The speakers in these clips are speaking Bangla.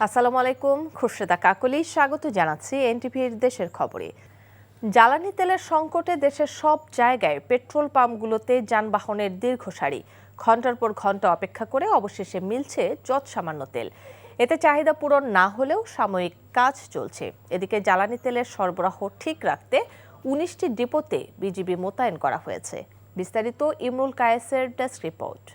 আসসালামু আলাইকুম, খুরশেদা কাকলি স্বাগত জানাচ্ছি এনটিভির দেশের খবরে। জ্বালানি তেলের সংকটে দেশের সব জায়গায় পেট্রোল পাম্পগুলোতে যানবাহনের দীর্ঘ সারি। ঘন্টার পর ঘন্টা অপেক্ষা করে অবশেষে মিলছে যৎসামান্য তেল। এতে চাহিদা পূরণ না হলেও সাময়িক কাজ চলছে। এদিকে জ্বালানি তেলের সরবরাহ ঠিক রাখতে ১৯টি ডিপোতে বিজিবি মোতায়েন করা হয়েছে। বিস্তারিত ইমরুল কায়েসের ডেস্ক রিপোর্ট।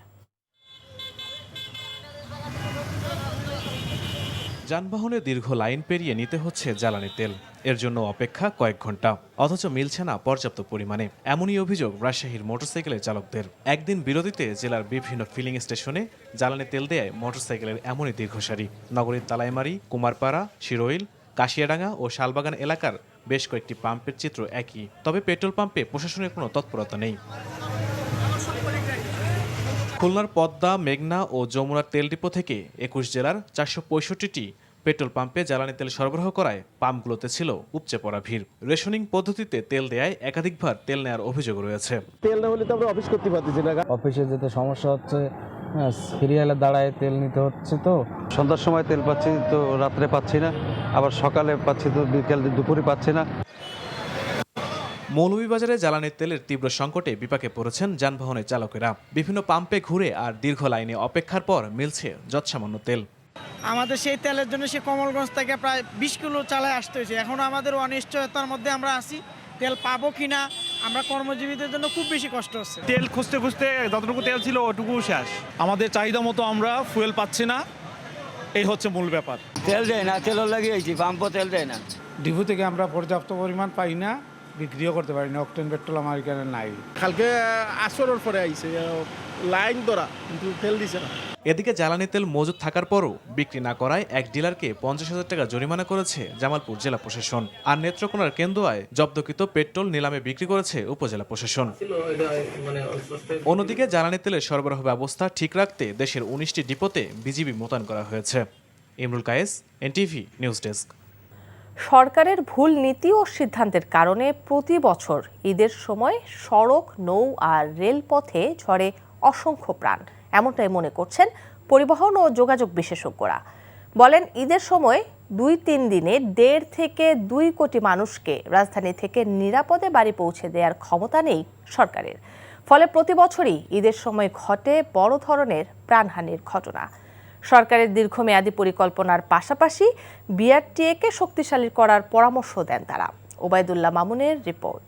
যানবাহনে দীর্ঘ লাইন পেরিয়ে নিতে হচ্ছে জ্বালানি তেল। এর জন্য অপেক্ষা কয়েক ঘন্টা, অথচ মিলছে না পর্যাপ্ত পরিমাণে। এমনই অভিযোগ রাজশাহীর মোটরসাইকেলের চালকদের। একদিন বিরতিতে জেলার বিভিন্ন ফিলিং স্টেশনে জ্বালানি তেল দেয় মোটরসাইকেলের এমনই দীর্ঘ সারি। নগরীর তালাইমারি, কুমারপাড়া, শিরোইল, কাশিয়াডাঙ্গা ও শালবাগান এলাকার বেশ কয়েকটি পাম্পের চিত্র একই। তবে পেট্রোল পাম্পে প্রশাসনের কোনো তৎপরতা নেই। খুলনার পদ্মা, মেঘনা ও যমুনার তেল ডিপো থেকে ২১ জেলার ৪৬৫টি পেট্রোল পাম্পে জ্বালানি তেল সরবরাহ করায় পাম্পগুলোতে ছিল উপচে পড়া ভিড়। রেশনিং পদ্ধতিতে তেল দেয়ায় একাধিকবার তেল নেওয়ার অভিযোগ রয়েছে। তেল না হলে তো আমরা অফিস করতে পারতেছি না। অফিসে যেতে সমস্যা হচ্ছে, সিরিয়ালে দাঁড়ায় তেল নিতে হচ্ছে। তো সন্ধ্যার সময় তেল পাচ্ছি, তো রাত্রে পাচ্ছি না, আবার সকালে পাচ্ছি, তো বিকেল দুপুরে পাচ্ছি না। মৌলভীবাজারে জ্বালানি তেলের তীব্র সংকটে বিপাকে পড়েছেন যানবাহনের চালকেরা। বিভিন্ন পাম্পে ঘুরে আর দীর্ঘ লাইনে অপেক্ষার পর মিলছে যৎসামান্য তেল। আমাদের সেই তেলের জন্য সে কমলগঞ্জ থেকে প্রায় ২০ কিলো চালায় আসতে হয়েছে। এখন আমাদের অনিশ্চয়তার মধ্যে আমরা আছি, তেল পাবো কিনা। আমরা কর্মজীবীদের জন্য খুব বেশি কষ্ট হচ্ছে। তেল খুঁজতে খুঁজতে যতটুকু তেল ছিল ওটুকু শেষ। আমাদের চাহিদা মতো আমরা ফুয়েল পাচ্ছি না, এই হচ্ছে মূল ব্যাপার। তেল দেয় না, তেল লাগিয়েছি, পাম্পও তেল দেয় না। ডিপো থেকে আমরা পর্যাপ্ত পরিমাণ পাই না, বিক্রিও করতে পারি না। অকটেন পেট্রোল আমার এখানে নাই। কালকে আসরের পরে আইছে লাইন ধরা, কিন্তু তেল দিছে না। এদিকে জ্বালানি তেল মজুদ থাকার পরও বিক্রি না করায় এক ডিলারকে ৫০,০০০ টাকা জরিমানা করেছে জামালপুর জেলা প্রশাসন। আর নেত্রকোনার কেন্দুয়ায় জব্দকৃত পেট্রোল নিলামে বিক্রি করেছে উপজেলা প্রশাসন। অন্যদিকে জ্বালানি তেলের সরবরাহ ব্যবস্থা ঠিক রাখতে দেশের ১৯টি ডিপোতে বিজিবি মোতায়েন করা হয়েছে। Imrul Kayes, NTV news desk. সরকারের ভুল নীতি ও সিদ্ধান্তের কারণে প্রতি বছর ঈদের সময় সড়ক, নৌ আর রেলপথে ঝরে অসংখ্য প্রাণ, এমনটাই মনে করছেন পরিবহন ও যোগাযোগ বিশেষজ্ঞরা। বলেন, ঈদের সময় ২-৩ দিনে ১.৫ থেকে ২ কোটি মানুষকে রাজধানী থেকে নিরাপদে বাড়ি পৌঁছে দেওয়ার ক্ষমতা নেই সরকারের। ফলে প্রতি বছরই ঈদের সময় ঘটে বড় ধরনের প্রাণহানির ঘটনা। সরকারের দীর্ঘমেয়াদী পরিকল্পনার পাশাপাশি বিআরটিএকে শক্তিশালী করার পরামর্শ দেন তারা। ওবায়দুল্লাহ মামুনের রিপোর্ট।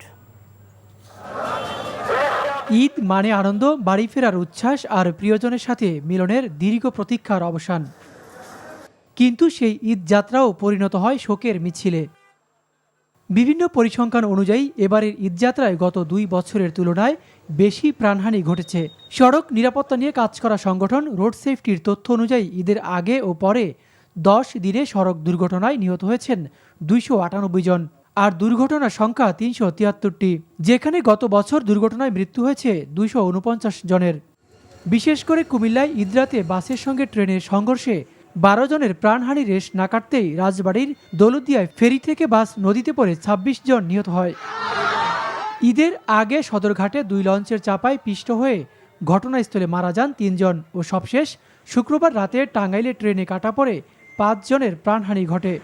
ঈদ মানে আনন্দ, বাড়ি ফেরার উচ্ছ্বাস আর প্রিয়জনের সাথে মিলনের দীর্ঘ প্রতীক্ষার অবসান। কিন্তু সেই ঈদ যাত্রাও পরিণত হয় শোকের মিছিলে। বিভিন্ন পরিসংখ্যান অনুযায়ী এবারের ঈদযাত্রায় গত ২ বছরের তুলনায় বেশি প্রাণহানি ঘটেছে। সড়ক নিরাপত্তা নিয়ে কাজ করা সংগঠন রোড সেফটির তথ্য অনুযায়ী ঈদের আগে ও পরে ১০ দিনে সড়ক দুর্ঘটনায় নিহত হয়েছেন ২৯৮ জন, আর দুর্ঘটনার সংখ্যা ৩৭৩টি, যেখানে গত বছর দুর্ঘটনায় মৃত্যু হয়েছে ২৪৯ জনের। বিশেষ করে কুমিল্লায় ঈদরাতে বাসের সঙ্গে ট্রেনের সংঘর্ষে ১২ জনের প্রাণহানি রেশ না কাটতেই রাজবাড়ির দৌলতদিয়ায় ফেরি থেকে বাস নদীতে পড়ে ২৬ জন নিহত হয়। ঈদের আগে সদরঘাটে ২ লঞ্চের চাপায় পিষ্ট হয়ে ঘটনাস্থলে মারা যান ৩ জন ও সবশেষ শুক্রবার রাতে টাঙ্গাইলে ট্রেনে কাটা পড়ে ৫ জনের প্রাণহানি ঘটে।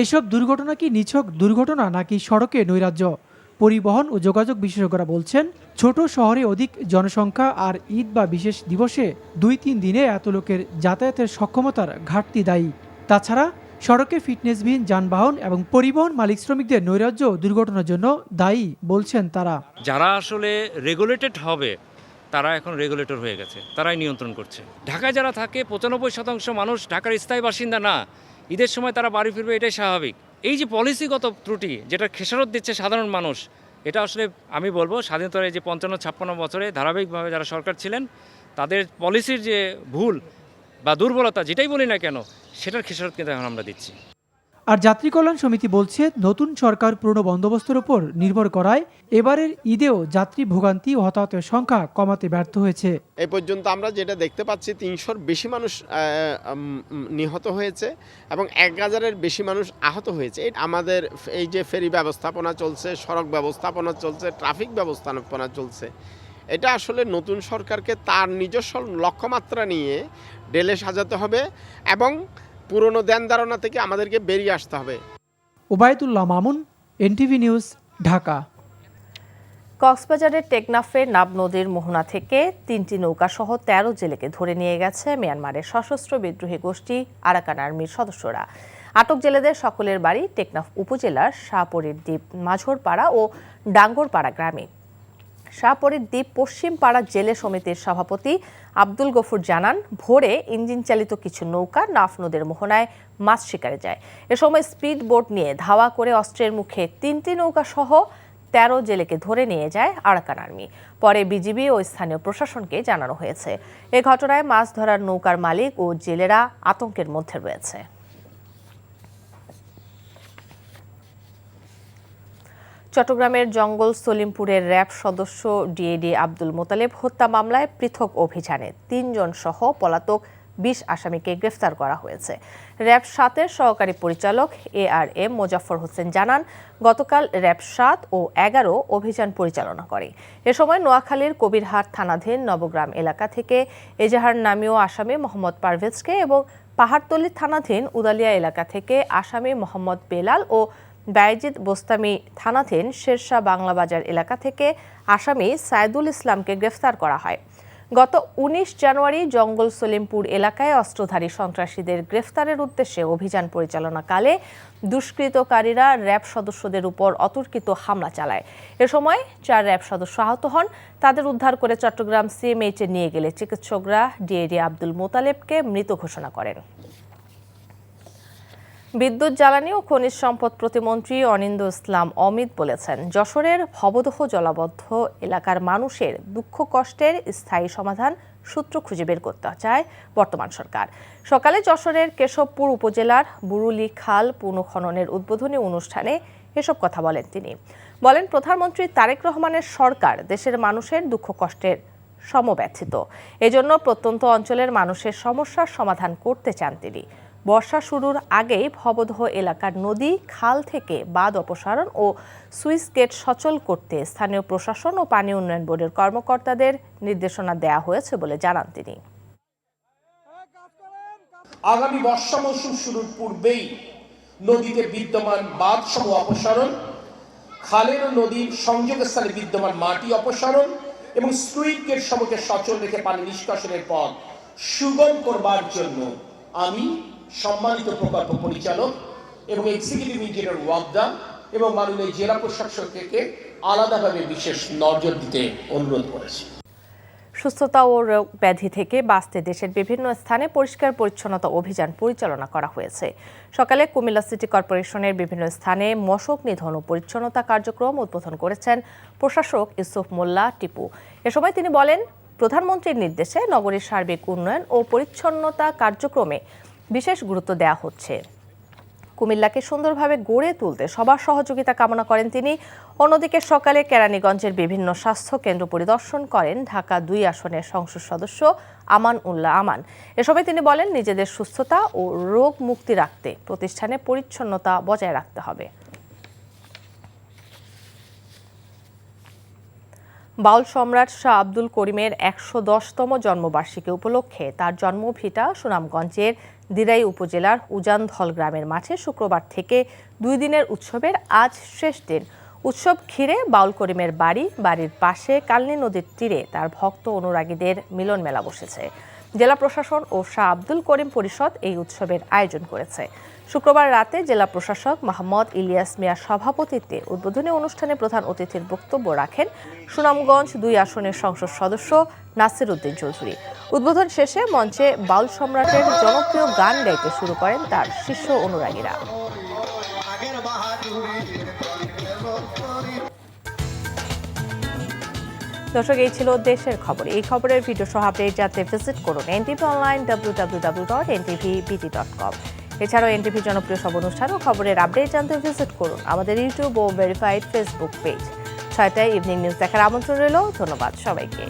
এসব দুর্ঘটনা কি নিছক দুর্ঘটনা নাকি সড়কে নৈরাজ্য? পরিবহন ও যোগাযোগ বিশেষজ্ঞরা বলছেন, ছোট শহরে অধিক জনসংখ্যা আর ঈদ বা বিশেষ দিবসে ২-৩ দিনে এত লোকের যাতায়াতের সক্ষমতার ঘাটতি দায়ী। তাছাড়া সড়কে ফিটনেসবিহীন যানবাহন এবং পরিবহন মালিক শ্রমিকদের নৈরাজ্য দুর্ঘটনার জন্য দায়ী বলছেন তারা। যারা আসলে রেগুলেটেড হবে তারা এখন রেগুলেটর হয়ে গেছে, তারাই নিয়ন্ত্রণ করছে। ঢাকায় যারা থাকে ৯৫% মানুষ ঢাকার স্থায়ী বাসিন্দা না। ঈদের সময় তারা বাড়ি ফিরবে, এটাই স্বাভাবিক। এই যে পলিসিগত ত্রুটি, যেটা খেসারত দিচ্ছে সাধারণ মানুষ, এটা আসলে আমি বলবো স্বাধীনতার এই যে ৫৫-৫৬ বছরে ধারাবাহিকভাবে যারা সরকার ছিলেন তাদের পলিসির যে ভুল বা দুর্বলতা, যেটাই বলি না কেন, সেটার খেসারত কিন্তু এখন আমরা দিচ্ছি। আর যাত্রী কল্যাণ সমিতি বলছে, নতুন সরকার পুরনো বন্দোবস্তের উপর নির্ভর করায় এবারের ঈদেও যাত্রী ভোগান্তি ও হতাহতের সংখ্যা কমাতে ব্যর্থ হয়েছে। এই পর্যন্ত আমরা যেটা দেখতে পাচ্ছি ৩০০-র বেশি মানুষ নিহত হয়েছে এবং ১,০০০-এর বেশি মানুষ আহত হয়েছে। আমাদের এই যে ফেরি ব্যবস্থাপনা চলছে, সড়ক ব্যবস্থাপনা চলছে, ট্রাফিক ব্যবস্থাপনা চলছে, এটা আসলে নতুন সরকারকে তার নিজস্ব লক্ষ্যমাত্রা নিয়ে ঢেলে সাজাতে হবে এবং পুরনো ধ্যান ধারণা থেকে আমাদেরকে বেরিয়ে আসতে হবে। Obaidullah Mamun, NTV news, Dhaka. কক্সবাজারের টেকনাফের নাব নদীর মোহনা থেকে 3টি নৌকাসহ 13 জেলেকে ধরে নিয়ে গেছে মিয়ানমারের সশস্ত্র বিদ্রোহী গোষ্ঠী আরাকান আর্মির সদস্যরা। আটক জেলেদের সকলের বাড়ি টেকনাফ উপজেলার শাহপরীর দ্বীপ মাঝরপাড়া ও ডাঙ্গরপাড়া গ্রামে। শাহপরীর দ্বীপ পশ্চিম পাড়া জেলে সমিতির সভাপতি আব্দুল গফুর জানান, ভোরে ইঞ্জিন চালিত কিছু নৌকা নাফ নদের মোহনায় মাছ শিকারে যায়। এ সময় স্পিড বোট নিয়ে ধাওয়া করে অস্ত্রের মুখে 3টি নৌকা সহ 13 জেলেকে ধরে নিয়ে যায় আরাকান আর্মি। পরে বিজিবি ও স্থানীয় প্রশাসনকে জানানো হয়েছে। এ ঘটনায় মাছ ধরার নৌকার মালিক ও জেলেরা আতঙ্কের মধ্যে রয়েছে। চট্টগ্রামের জঙ্গল সলিমপুরের র্যাব সদস্য ডিএডি আব্দুল মোতালেব হত্যা মামলায় পৃথক অভিযানে 3 জন সহ পলাতক 20 আসামিকে গ্রেফতার করা হয়েছে। র্যাব 7-এর সহকারী পরিচালক ARM মোজাফফর হোসেন জানান, গতকাল র্যাব 7 ও 11 অভিযান পরিচালনা করে। এ সময় নোয়াখালীর কবিরহাট থানাধীন নবগ্রাম এলাকা থেকে এজাহার নামীয় আসামি মোহাম্মদ পারভেজকে এবং পাহাড়তলী থানাধীন উদালিয়া এলাকা থেকে আসামি মোহাম্মদ বেলাল ও বায়েজিদ বোস্তামি থানাধীন শেরশাহ বাংলা বাজার এলাকা থেকে আসামি সাইদুল ইসলামকে গ্রেফতার করা হয়। গত 19 জানুয়ারি জঙ্গল সলিমপুর এলাকায় অস্ত্রধারী সন্ত্রাসীদের গ্রেফতারের উদ্দেশ্যে অভিযান পরিচালনাকালে দুষ্কৃতকারীরা র্যাব সদস্যদের উপর অতর্কিত হামলা চালায়। এ সময় 4 র্যাব সদস্য আহত হন। তাদের উদ্ধার করে চট্টগ্রাম CMH-এ নিয়ে গেলে চিকিৎসকরা ডিএডি আব্দুল মোতালেবকে মৃত ঘোষণা করেন। বিদ্যুৎ, জ্বালানি ও খনিজ সম্পদ প্রতিমন্ত্রী অনিন্দ ইসলাম অমিত বলেছেন, যশোরের ভবদহ জলাবদ্ধ এলাকার মানুষের দুঃখ কষ্টের স্থায়ী সমাধান সূত্র খুঁজে বের করতে চায় বর্তমান সরকার। সকালে যশোরের কেশবপুর উপজেলার বুরুলি খাল পুনঃখননের উদ্বোধনী অনুষ্ঠানে এসব কথা বলেন তিনি। বলেন, প্রধানমন্ত্রী তারেক রহমানের সরকার দেশের মানুষের দুঃখ কষ্টের সমব্যথিত। এজন্য প্রত্যন্ত অঞ্চলের মানুষের সমস্যার সমাধান করতে চান তিনি। বর্ষা শুরুর আগেই ভবদহ এলাকার নদী, খাল থেকে বাঁধ অপসারণ ও সুইচ গেট সচল করতে স্থানীয় প্রশাসন ও পানি উন্নয়ন বোর্ডের কর্মকর্তাদের নির্দেশনা দেওয়া হয়েছে বলে জানান তিনি। আগামী বর্ষা মৌসুম শুরুর পূর্বেই নদীতে বিদ্যমান বাঁধসমূহ অপসারণ, খালের ও নদীর সংযোগস্থলে বিদ্যমান মাটি অপসারণ এবং সুইচ গেট সমূহকে সচল রেখে পানি নিষ্কাশনের পথ সুগম করবার জন্য আমি সম্মানিত প্রকল্প পরিচালক এবং এক্সিকিউটিভ ইঞ্জিনিয়ার ওয়াকদা এবং মাননীয় জেলা প্রশাসককে আলাদাভাবে বিশেষ নজর দিতে অনুরোধ করেছি। সুস্থতা ও রোগ ব্যাধি থেকে বাঁচতে দেশের বিভিন্ন স্থানে পরিষ্কার পরিচ্ছন্নতা অভিযান পরিচালনা করা হয়েছে। সকালে কুমিল্লা সিটি কর্পোরেশনের বিভিন্ন স্থানে মশক নিধন ও পরিচ্ছন্নতা কার্যক্রম উদ্বোধন করেছেন প্রশাসক ইউসুফ মোল্লা টিপু। এ সময় তিনি বলেন, প্রধানমন্ত্রীর নির্দেশে নগরীর সার্বিক উন্নয়ন ও পরিচ্ছন্নতা কার্যক্রমে বিশেষ গুরুত্ব দেওয়া হচ্ছে। কুমিল্লাকে সুন্দরভাবে গড়ে তুলতে সবার সহযোগিতা কামনা করেন তিনি। অন্যদিকে সকালে কেরানীগঞ্জের বিভিন্ন স্বাস্থ্য কেন্দ্র পরিদর্শন করেন ঢাকা 2 আসনের সংসদ সদস্য আমান উল্লাহ আমান। এ সময় তিনি বলেন, নিজেদের সুস্থতা ও রোগ মুক্তি রাখতে প্রতিষ্ঠানে পরিচ্ছন্নতা বজায় রাখতে হবে। বাউল সম্রাট শাহ আব্দুল করিমের 110তম জন্মবার্ষিকী উপলক্ষে তার জন্মভিটা সুনামগঞ্জের দিরাই উপজেলার উজানধল গ্রামের মাঠে শুক্রবার থেকে 2 দিনের উৎসবের আজ শেষ দিন। উৎসব ঘিরে বাউল করিমের বাড়ির পাশে কালনী নদীর তীরে তার ভক্ত অনুরাগীদের মিলন মেলা বসেছে। জেলা প্রশাসন ও শাহ আব্দুল করিম পরিষদ এই উৎসবের আয়োজন করেছে। শুক্রবার রাতে জেলা প্রশাসক মোহাম্মদ ইলিয়াস মিয়ার সভাপতিত্বে উদ্বোধনী অনুষ্ঠানে প্রধান অতিথির বক্তব্য রাখেন সুনামগঞ্জ 2 আসনের সংসদ সদস্য নাসির উদ্দিন চৌধুরী। উদ্বোধন শেষে মঞ্চে বাউল সম্রাটের জনপ্রিয় গান গাইতে শুরু করেন তার শিষ্য অনুরাগীরা। দর্শক, এই ছিল দেশের খবর। এই খবরের ভিডিও সহ আপডেট জানতে ভিজিট করুন NTV অনলাইন www.ntvbt.com। এছাড়াও NTV জনপ্রিয় সব অনুষ্ঠান ও খবরের আপডেট জানতে ভিজিট করুন আমাদের ইউটিউব ও ভেরিফাইড ফেসবুক পেজ। 6টায় ইভিনিং নিউজ দেখার আমন্ত্রণ রইল। ধন্যবাদ সবাইকে।